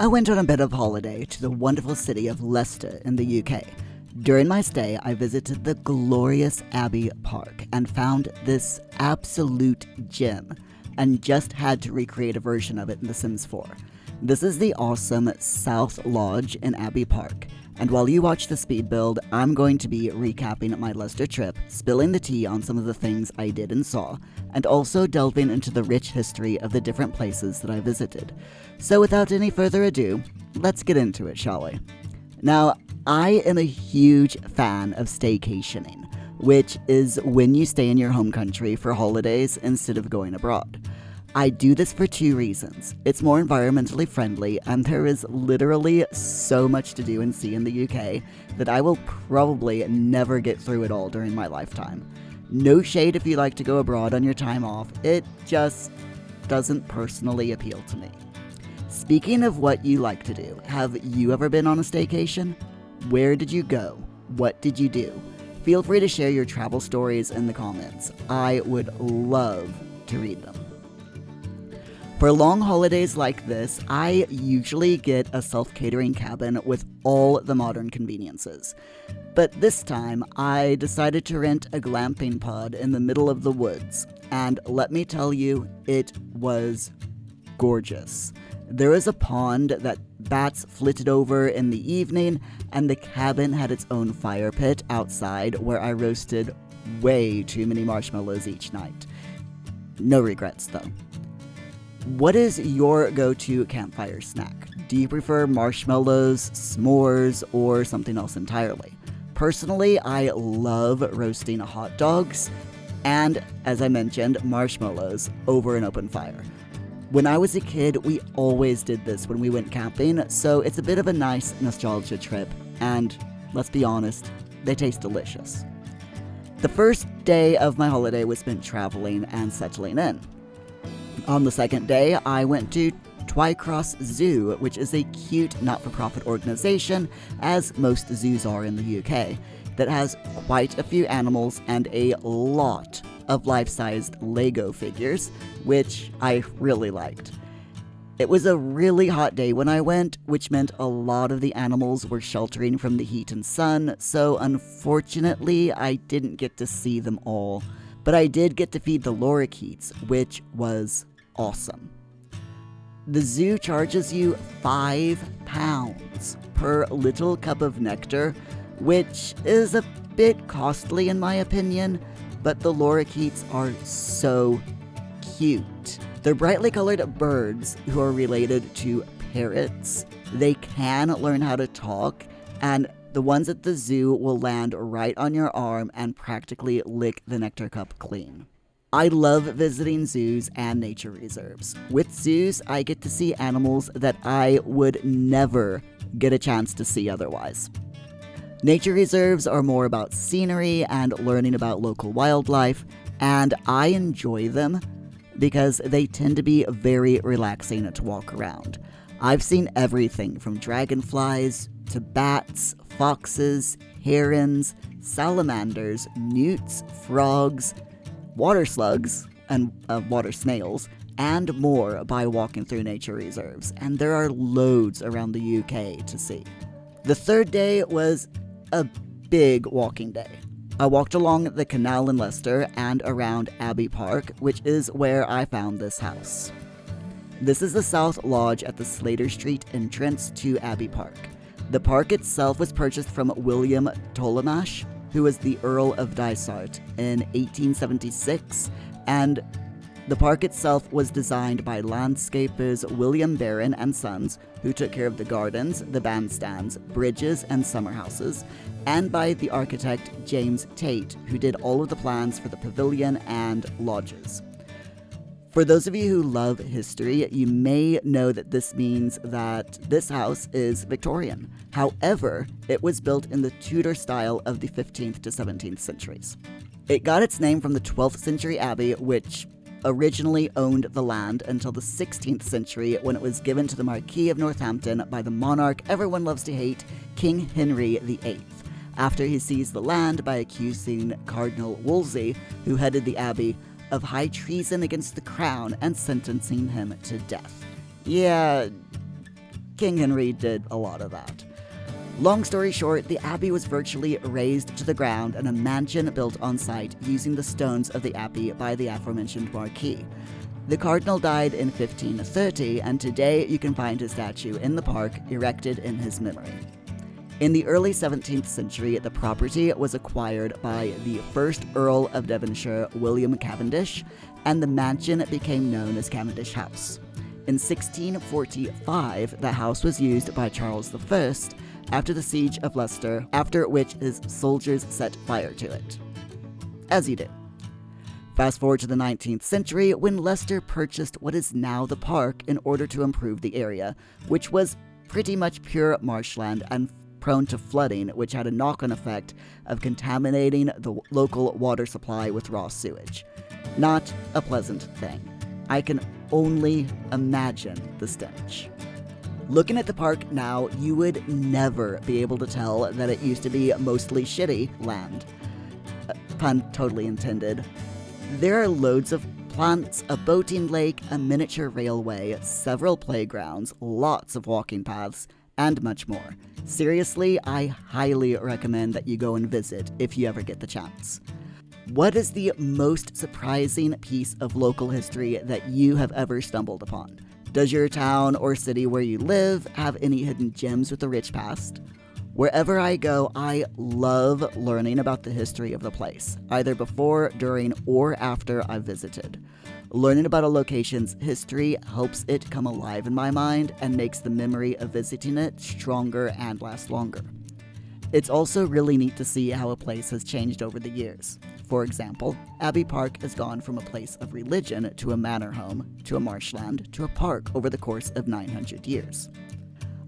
I went on a bit of holiday to the wonderful city of Leicester in the UK. During my stay, I visited the glorious Abbey Park and found this absolute gem, and just had to recreate a version of it in The Sims 4. This is the awesome South Lodge in Abbey Park, and while you watch the speed build, I'm going to be recapping my Leicester trip, spilling the tea on some of the things I did and saw, and also delving into the rich history of the different places that I visited. So without any further ado, let's get into it, shall we? Now, I am a huge fan of staycationing, which is when you stay in your home country for holidays instead of going abroad. I do this for two reasons. It's more environmentally friendly, and there is literally so much to do and see in the UK that I will probably never get through it all during my lifetime. No shade if you like to go abroad on your time off, it just doesn't personally appeal to me. Speaking of what you like to do, have you ever been on a staycation? Where did you go? What did you do? Feel free to share your travel stories in the comments. I would love to read them. For long holidays like this, I usually get a self-catering cabin with all the modern conveniences. But this time, I decided to rent a glamping pod in the middle of the woods, and let me tell you, it was gorgeous. There was a pond that bats flitted over in the evening, and the cabin had its own fire pit outside where I roasted way too many marshmallows each night. No regrets, though. What is your go-to campfire snack? Do you prefer marshmallows, s'mores, or something else entirely? Personally, I love roasting hot dogs and, as I mentioned, marshmallows over an open fire. When I was a kid, we always did this when we went camping, so it's a bit of a nice nostalgia trip, and let's be honest, they taste delicious. The first day of my holiday was spent traveling and settling in. On the second day, I went to Twycross Zoo, which is a cute not-for-profit organization, as most zoos are in the UK, that has quite a few animals and a lot of life-sized Lego figures, which I really liked. It was a really hot day when I went, which meant a lot of the animals were sheltering from the heat and sun, so unfortunately I didn't get to see them all, but I did get to feed the lorikeets, which was awesome. The zoo charges you £5 per little cup of nectar, which is a bit costly in my opinion, but the lorikeets are so cute. They're brightly colored birds who are related to parrots. They can learn how to talk, and the ones at the zoo will land right on your arm and practically lick the nectar cup clean. I love visiting zoos and nature reserves. With zoos, I get to see animals that I would never get a chance to see otherwise. Nature reserves are more about scenery and learning about local wildlife, and I enjoy them because they tend to be very relaxing to walk around. I've seen everything from dragonflies to bats, foxes, herons, salamanders, newts, frogs, water slugs, and water snails, and more by walking through nature reserves, and there are loads around the UK to see. The third day was a big walking day. I walked along the canal in Leicester and around Abbey Park, which is where I found this house. This is the South Lodge at the Slater Street entrance to Abbey Park. The park itself was purchased from William Tollemache, who was the Earl of Dysart in 1876, and the park itself was designed by landscapers William Barron and Sons, who took care of the gardens, the bandstands, bridges, and summer houses, and by the architect James Tate, who did all of the plans for the pavilion and lodges. For those of you who love history, you may know that this means that this house is Victorian. However, it was built in the Tudor style of the 15th to 17th centuries. It got its name from the 12th century abbey, which originally owned the land until the 16th century when it was given to the Marquis of Northampton by the monarch everyone loves to hate, King Henry VIII, after he seized the land by accusing Cardinal Wolsey, who headed the abbey, of high treason against the crown and sentencing him to death. Yeah, King Henry did a lot of that. Long story short, the abbey was virtually razed to the ground and a mansion built on site using the stones of the abbey by the aforementioned Marquis. The cardinal died in 1530, and today you can find his statue in the park erected in his memory. In the early 17th century, the property was acquired by the first Earl of Devonshire, William Cavendish, and the mansion became known as Cavendish House. In 1645, the house was used by Charles I after the siege of Leicester, after which his soldiers set fire to it. As you do. Fast forward to the 19th century, when Leicester purchased what is now the park in order to improve the area, which was pretty much pure marshland and prone to flooding, which had a knock-on effect of contaminating the local water supply with raw sewage. Not a pleasant thing. I can only imagine the stench. Looking at the park now, you would never be able to tell that it used to be mostly shitty land. Pun totally intended. There are loads of plants, a boating lake, a miniature railway, several playgrounds, lots of walking paths, and much more. Seriously, I highly recommend that you go and visit if you ever get the chance. What is the most surprising piece of local history that you have ever stumbled upon? Does your town or city where you live have any hidden gems with a rich past? Wherever I go, I love learning about the history of the place, either before, during, or after I've visited. Learning about a location's history helps it come alive in my mind and makes the memory of visiting it stronger and last longer. It's also really neat to see how a place has changed over the years. For example, Abbey Park has gone from a place of religion to a manor home, to a marshland, to a park over the course of 900 years.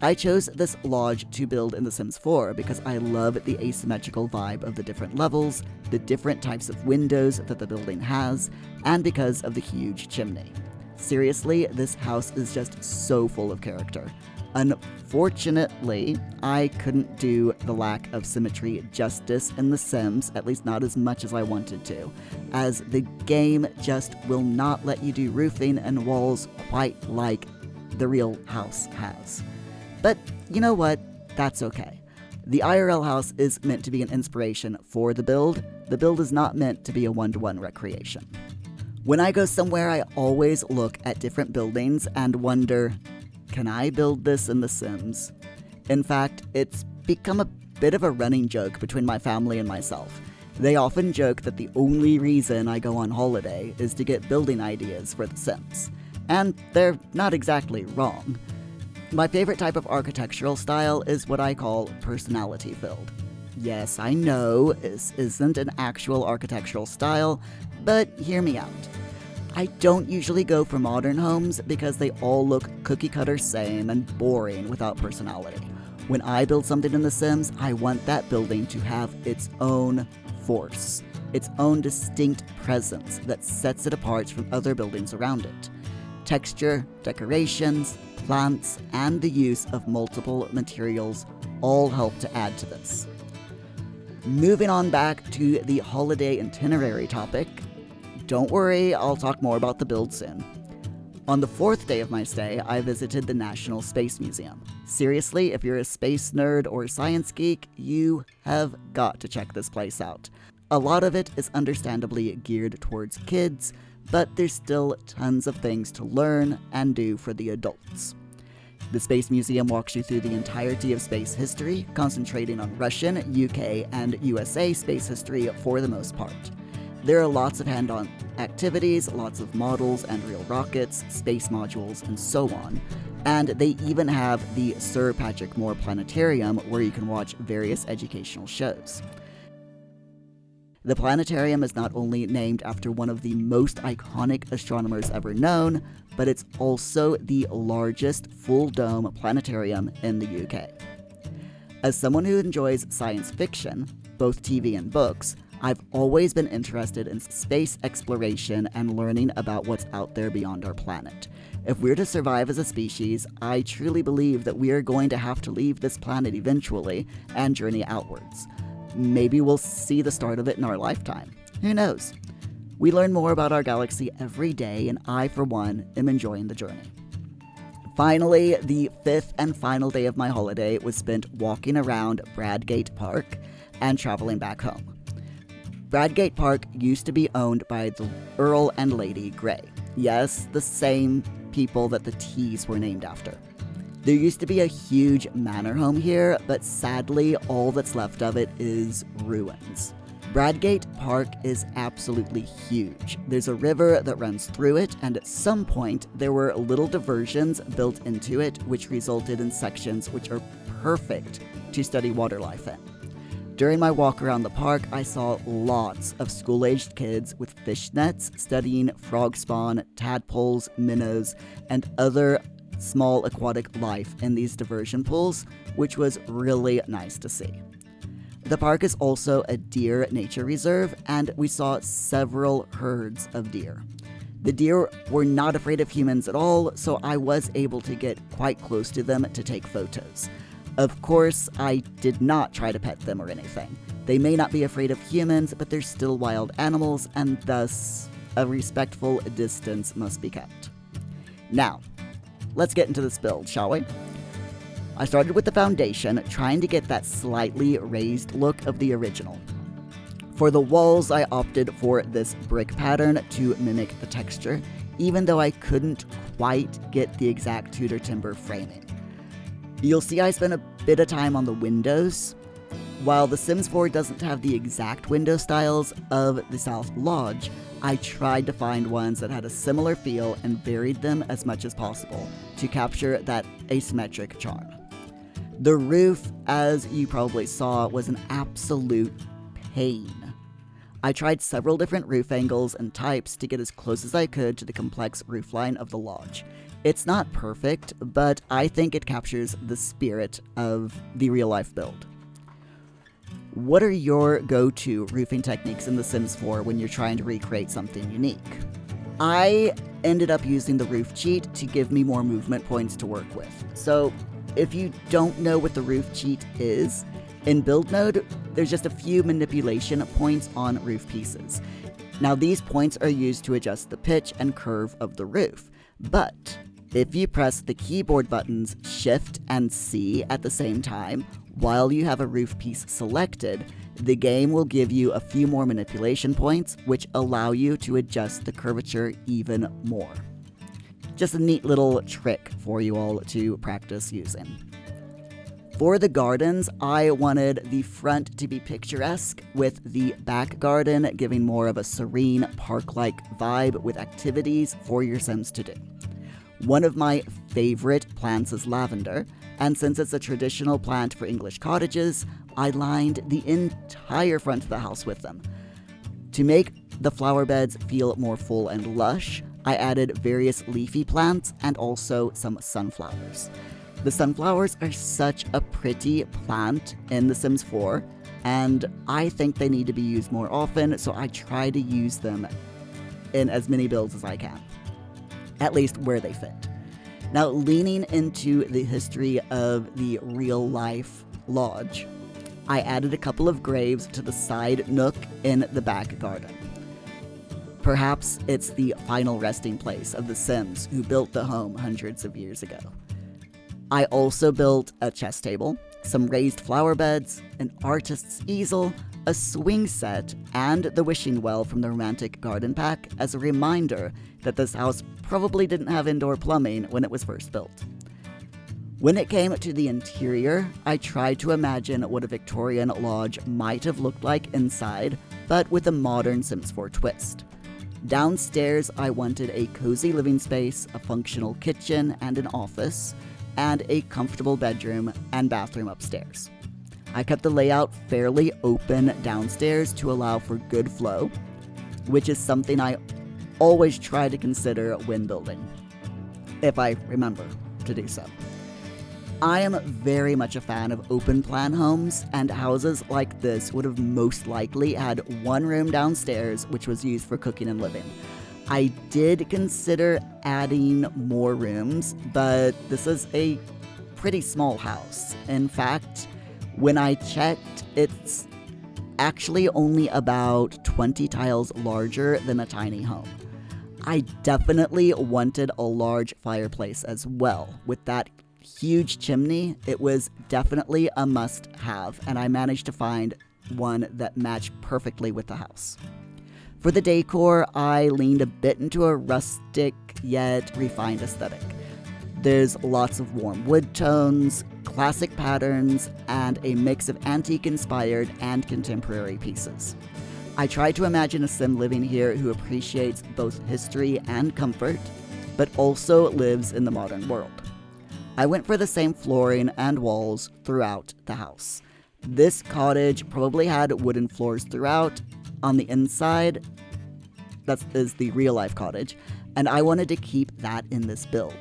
I chose this lodge to build in The Sims 4 because I love the asymmetrical vibe of the different levels, the different types of windows that the building has, and because of the huge chimney. Seriously, this house is just so full of character. Unfortunately, I couldn't do the lack of symmetry justice in The Sims, at least not as much as I wanted to, as the game just will not let you do roofing and walls quite like the real house has. But you know what? That's okay. The IRL house is meant to be an inspiration for the build. The build is not meant to be a one-to-one recreation. When I go somewhere, I always look at different buildings and wonder, can I build this in The Sims? In fact, it's become a bit of a running joke between my family and myself. They often joke that the only reason I go on holiday is to get building ideas for The Sims. And they're not exactly wrong. My favorite type of architectural style is what I call personality-filled. Yes, I know this isn't an actual architectural style, but hear me out. I don't usually go for modern homes because they all look cookie-cutter same and boring without personality. When I build something in The Sims, I want that building to have its own force, its own distinct presence that sets it apart from other buildings around it. Texture, decorations, plants, and the use of multiple materials all help to add to this. Moving on back to the holiday itinerary topic, don't worry, I'll talk more about the build soon. On the 4th day of my stay, I visited the National Space Museum. Seriously, if you're a space nerd or science geek, you have got to check this place out. A lot of it is understandably geared towards kids, but there's still tons of things to learn and do for the adults. The Space Museum walks you through the entirety of space history, concentrating on Russian, UK, and USA space history for the most part. There are lots of hand-on activities, lots of models and real rockets, space modules, and so on. And they even have the Sir Patrick Moore Planetarium, where you can watch various educational shows. The planetarium is not only named after one of the most iconic astronomers ever known, but it's also the largest full-dome planetarium in the UK. As someone who enjoys science fiction, both TV and books, I've always been interested in space exploration and learning about what's out there beyond our planet. If we're to survive as a species, I truly believe that we are going to have to leave this planet eventually and journey outwards. Maybe we'll see the start of it in our lifetime. Who knows? We learn more about our galaxy every day, and I, for one, am enjoying the journey. Finally, the fifth and final day of my holiday was spent walking around Bradgate Park and traveling back home. Bradgate Park used to be owned by the Earl and Lady Grey. Yes, the same people that the teas were named after. There used to be a huge manor home here, but sadly all that's left of it is ruins. Bradgate Park is absolutely huge. There's a river that runs through it, and at some point there were little diversions built into it, which resulted in sections which are perfect to study water life in. During my walk around the park, I saw lots of school-aged kids with fish nets studying frog spawn, tadpoles, minnows, and other small aquatic life in these diversion pools, which was really nice to see. The park is also a deer nature reserve, and we saw several herds of deer. The deer were not afraid of humans at all, so I was able to get quite close to them to take photos. Of course, I did not try to pet them or anything. They may not be afraid of humans, but they're still wild animals, and thus a respectful distance must be kept. Now, let's get into this build, shall we? I started with the foundation, trying to get that slightly raised look of the original. For the walls, I opted for this brick pattern to mimic the texture, even though I couldn't quite get the exact Tudor timber framing. You'll see I spent a bit of time on the windows. While The Sims 4 doesn't have the exact window styles of the South Lodge, I tried to find ones that had a similar feel and varied them as much as possible to capture that asymmetric charm. The roof, as you probably saw, was an absolute pain. I tried several different roof angles and types to get as close as I could to the complex roofline of the lodge. It's not perfect, but I think it captures the spirit of the real-life build. What are your go-to roofing techniques in The Sims 4 when you're trying to recreate something unique? I ended up using the roof cheat to give me more movement points to work with. So, if you don't know what the roof cheat is, in build mode, there's just a few manipulation points on roof pieces. Now these points are used to adjust the pitch and curve of the roof, but if you press the keyboard buttons Shift and C at the same time, while you have a roof piece selected, the game will give you a few more manipulation points, which allow you to adjust the curvature even more. Just a neat little trick for you all to practice using. For the gardens, I wanted the front to be picturesque, with the back garden giving more of a serene, park-like vibe with activities for your Sims to do. One of my favorite plants is lavender, and since it's a traditional plant for English cottages, I lined the entire front of the house with them. To make the flower beds feel more full and lush, I added various leafy plants and also some sunflowers. The sunflowers are such a pretty plant in The Sims 4, and I think they need to be used more often, so I try to use them in as many builds as I can, at least where they fit. Now, leaning into the history of the real-life lodge, I added a couple of graves to the side nook in the back garden. Perhaps it's the final resting place of the Sims who built the home hundreds of years ago. I also built a chess table, some raised flower beds, an artist's easel, a swing set, and the wishing well from the Romantic Garden Pack as a reminder that this house probably didn't have indoor plumbing when it was first built. When it came to the interior, I tried to imagine what a Victorian lodge might have looked like inside, but with a modern Sims 4 twist. Downstairs, I wanted a cozy living space, a functional kitchen and an office, and a comfortable bedroom and bathroom upstairs. I kept the layout fairly open downstairs to allow for good flow, which is something I always try to consider when building, if I remember to do so. I am very much a fan of open plan homes, and houses like this would have most likely had one room downstairs which was used for cooking and living. I did consider adding more rooms, but this is a pretty small house. In fact, when I checked, it's actually only about 20 tiles larger than a tiny home. I definitely wanted a large fireplace as well. With that huge chimney, it was definitely a must-have, and I managed to find one that matched perfectly with the house. For the decor, I leaned a bit into a rustic yet refined aesthetic. There's lots of warm wood tones, classic patterns, and a mix of antique-inspired and contemporary pieces. I tried to imagine a Sim living here who appreciates both history and comfort, but also lives in the modern world. I went for the same flooring and walls throughout the house. This cottage probably had wooden floors throughout. On the inside, that is the real-life cottage, and I wanted to keep that in this build.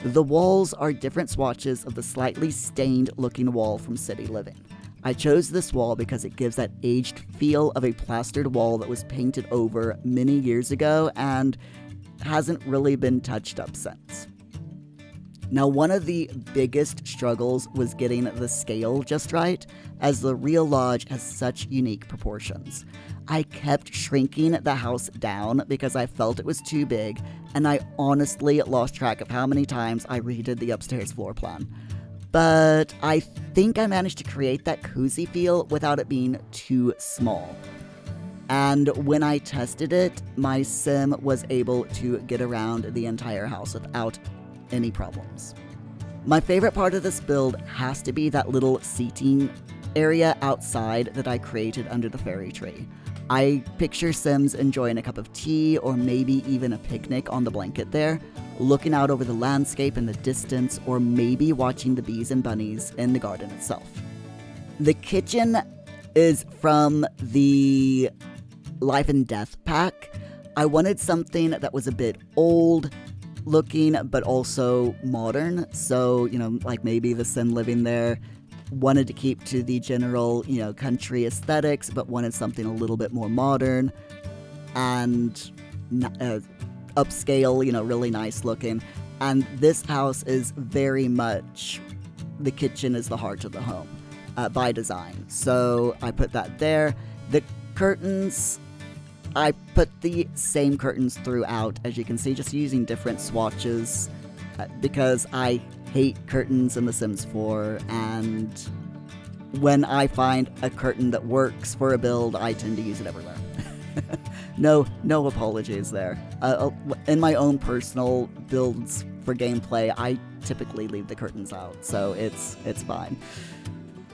The walls are different swatches of the slightly stained-looking wall from City Living. I chose this wall because it gives that aged feel of a plastered wall that was painted over many years ago and hasn't really been touched up since. Now, one of the biggest struggles was getting the scale just right, as the real lodge has such unique proportions. I kept shrinking the house down because I felt it was too big, and I honestly lost track of how many times I redid the upstairs floor plan. But I think I managed to create that cozy feel without it being too small. And when I tested it, my Sim was able to get around the entire house without any problems. My favorite part of this build has to be that little seating area outside that I created under the fairy tree. I picture Sims enjoying a cup of tea or maybe even a picnic on the blanket there, looking out over the landscape in the distance, or maybe watching the bees and bunnies in the garden itself. The kitchen is from the Life and Death pack. I wanted something that was a bit old looking but also modern, so like maybe the Sim living there wanted to keep to the general country aesthetics but wanted something a little bit more modern and upscale, really nice looking. And this house is very much, the kitchen is the heart of the home by design, so I put that there. The curtains, I put the same curtains throughout, as you can see, just using different swatches because I hate curtains in The Sims 4, and when I find a curtain that works for a build, I tend to use it everywhere. No apologies there. In my own personal builds for gameplay, I typically leave the curtains out, so it's fine.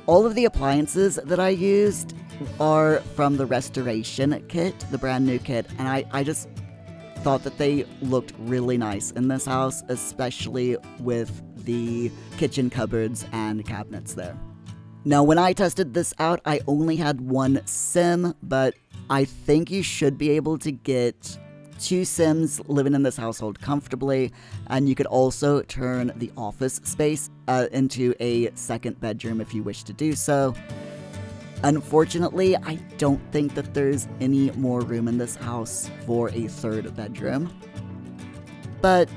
All of the appliances that I used are from the restoration kit, the brand new kit, and I just thought that they looked really nice in this house, especially with the kitchen cupboards and cabinets there. Now, when I tested this out, I only had one Sim, but I think you should be able to get 2 Sims living in this household comfortably, and you could also turn the office space into a second bedroom if you wish to do so. Unfortunately, I don't think that there's any more room in this house for a third bedroom, but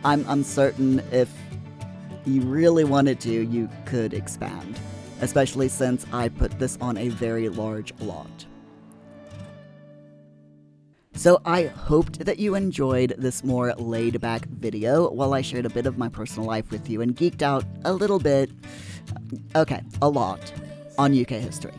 I'm certain if you really wanted to, you could expand, especially since I put this on a very large lot. So I hoped that you enjoyed this more laid-back video while I shared a bit of my personal life with you and geeked out a little bit, a lot, on UK history.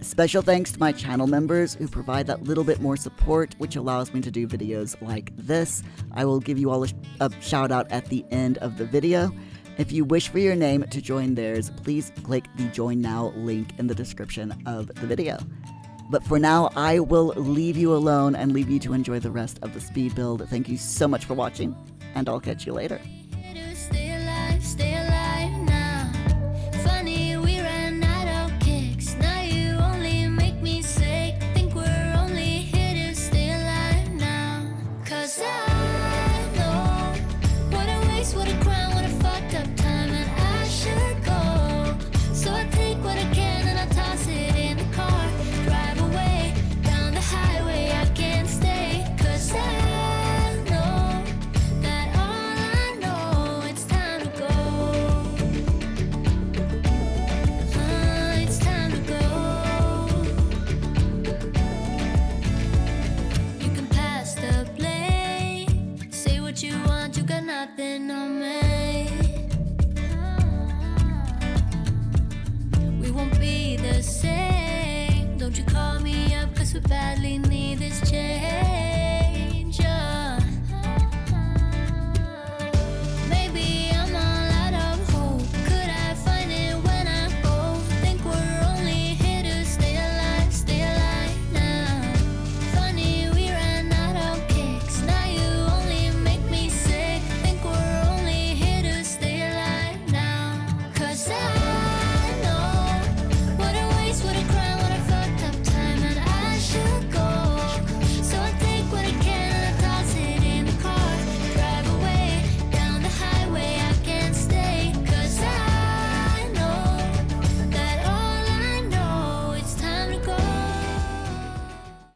Special thanks to my channel members who provide that little bit more support, which allows me to do videos like this. I will give you all a shout out at the end of the video. If you wish for your name to join theirs, please click the Join Now link in the description of the video. But for now, I will leave you alone and leave you to enjoy the rest of the speed build. Thank you so much for watching, and I'll catch you later.